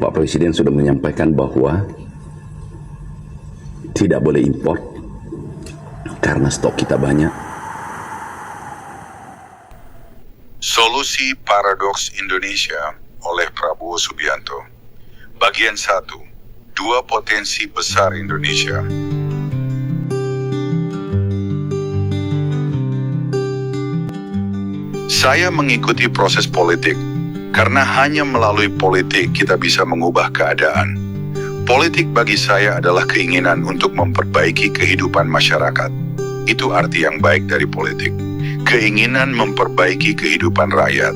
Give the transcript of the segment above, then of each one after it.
Bapak Presiden sudah menyampaikan bahwa tidak boleh impor karena stok kita banyak. Solusi Paradoks Indonesia oleh Prabowo Subianto. Bagian 1. Dua potensi besar Indonesia. Saya mengikuti proses politik karena hanya melalui politik kita bisa mengubah keadaan. Politik bagi saya adalah keinginan untuk memperbaiki kehidupan masyarakat. Itu arti yang baik dari politik. Keinginan memperbaiki kehidupan rakyat.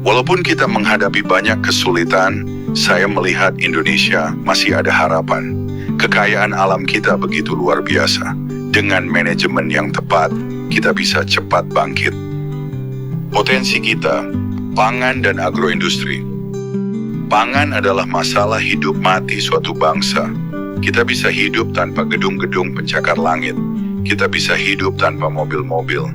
Walaupun kita menghadapi banyak kesulitan, saya melihat Indonesia masih ada harapan. Kekayaan alam kita begitu luar biasa. Dengan manajemen yang tepat, kita bisa cepat bangkit. Potensi kita, pangan dan agroindustri. Pangan adalah masalah hidup mati suatu bangsa. Kita bisa hidup tanpa gedung-gedung pencakar langit. Kita bisa hidup tanpa mobil-mobil.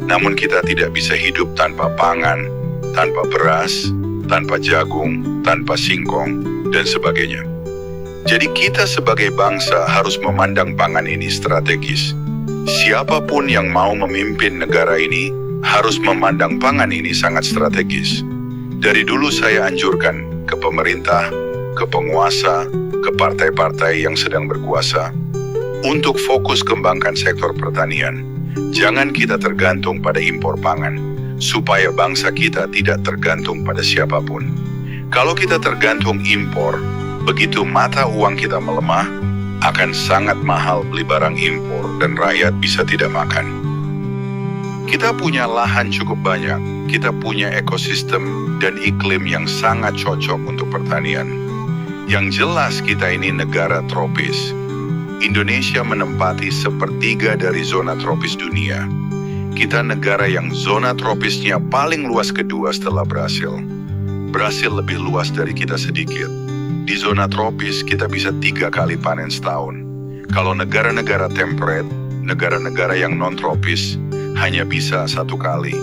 Namun kita tidak bisa hidup tanpa pangan, tanpa beras, tanpa jagung, tanpa singkong, dan sebagainya. Jadi kita sebagai bangsa harus memandang pangan ini strategis. Siapapun yang mau memimpin negara ini harus memandang pangan ini sangat strategis. Dari dulu saya anjurkan ke pemerintah, ke penguasa, ke partai-partai yang sedang berkuasa, untuk fokus kembangkan sektor pertanian. Jangan kita tergantung pada impor pangan, supaya bangsa kita tidak tergantung pada siapapun. Kalau kita tergantung impor, begitu mata uang kita melemah, akan sangat mahal beli barang impor dan rakyat bisa tidak makan. Kita punya lahan cukup banyak, kita punya ekosistem dan iklim yang sangat cocok untuk pertanian. Yang jelas kita ini negara tropis. Indonesia menempati 1/3 dari zona tropis dunia. Kita negara yang zona tropisnya paling luas kedua setelah Brasil. Brasil lebih luas dari kita sedikit. Di zona tropis kita bisa 3 kali panen setahun. Kalau negara-negara temperate, negara-negara yang non-tropis, hanya bisa 1 kali.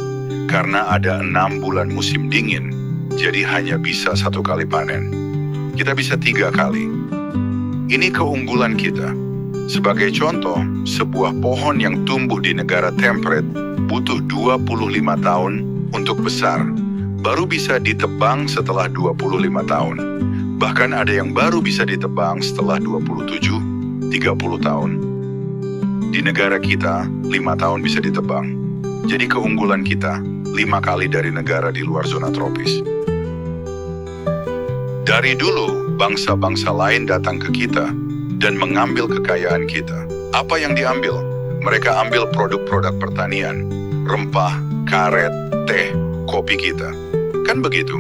Karena ada 6 bulan musim dingin, jadi hanya bisa 1 kali panen. Kita bisa 3 kali. Ini keunggulan kita. Sebagai contoh, sebuah pohon yang tumbuh di negara temperate butuh 25 tahun untuk besar. Baru bisa ditebang setelah 25 tahun. Bahkan ada yang baru bisa ditebang setelah 27-30 tahun. Di negara kita, 5 tahun bisa ditebang. Jadi keunggulan kita, 5 kali dari negara di luar zona tropis. Dari dulu, bangsa-bangsa lain datang ke kita dan mengambil kekayaan kita. Apa yang diambil? Mereka ambil produk-produk pertanian, rempah, karet, teh, kopi kita. Kan begitu?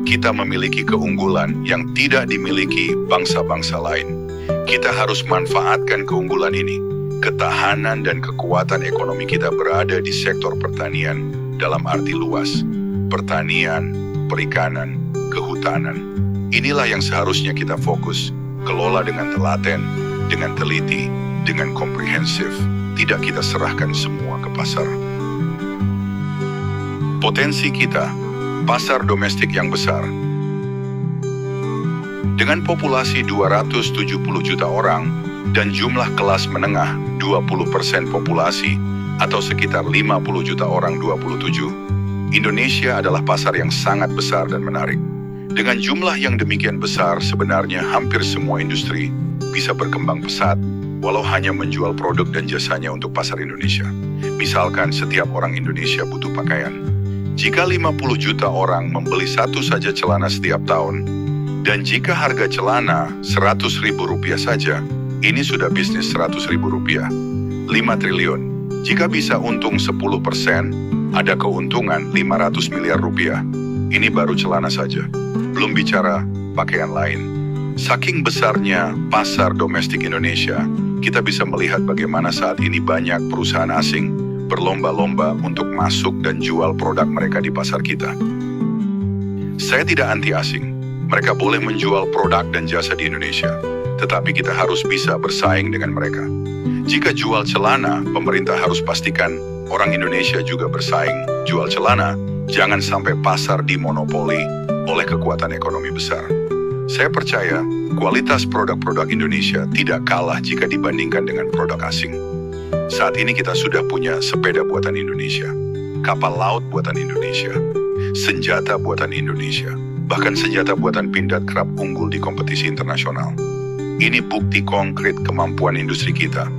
Kita memiliki keunggulan yang tidak dimiliki bangsa-bangsa lain. Kita harus manfaatkan keunggulan ini. Ketahanan dan kekuatan ekonomi kita berada di sektor pertanian dalam arti luas. Pertanian, perikanan, kehutanan. Inilah yang seharusnya kita fokus. Kelola dengan telaten, dengan teliti, dengan komprehensif. Tidak kita serahkan semua ke pasar. Potensi kita, pasar domestik yang besar. Dengan populasi 270 juta orang dan jumlah kelas menengah 20% populasi atau sekitar 50 juta orang 27, Indonesia adalah pasar yang sangat besar dan menarik. Dengan jumlah yang demikian besar, sebenarnya hampir semua industri bisa berkembang pesat walau hanya menjual produk dan jasanya untuk pasar Indonesia. Misalkan setiap orang Indonesia butuh pakaian. Jika 50 juta orang membeli satu saja celana setiap tahun, dan jika harga celana Rp100.000 saja, ini sudah bisnis Rp100.000. 5 triliun. Jika bisa untung 10%, ada keuntungan 500 miliar rupiah. Ini baru celana saja. Belum bicara pakaian lain. Saking besarnya pasar domestik Indonesia, kita bisa melihat bagaimana saat ini banyak perusahaan asing berlomba-lomba untuk masuk dan jual produk mereka di pasar kita. Saya tidak anti asing. Mereka boleh menjual produk dan jasa di Indonesia, tetapi kita harus bisa bersaing dengan mereka. Jika jual celana, pemerintah harus pastikan orang Indonesia juga bersaing. Jual celana, jangan sampai pasar dimonopoli oleh kekuatan ekonomi besar. Saya percaya kualitas produk-produk Indonesia tidak kalah jika dibandingkan dengan produk asing. Saat ini kita sudah punya sepeda buatan Indonesia, kapal laut buatan Indonesia, senjata buatan Indonesia, bahkan senjata buatan Pindad kerap unggul di kompetisi internasional. Ini bukti konkret kemampuan industri kita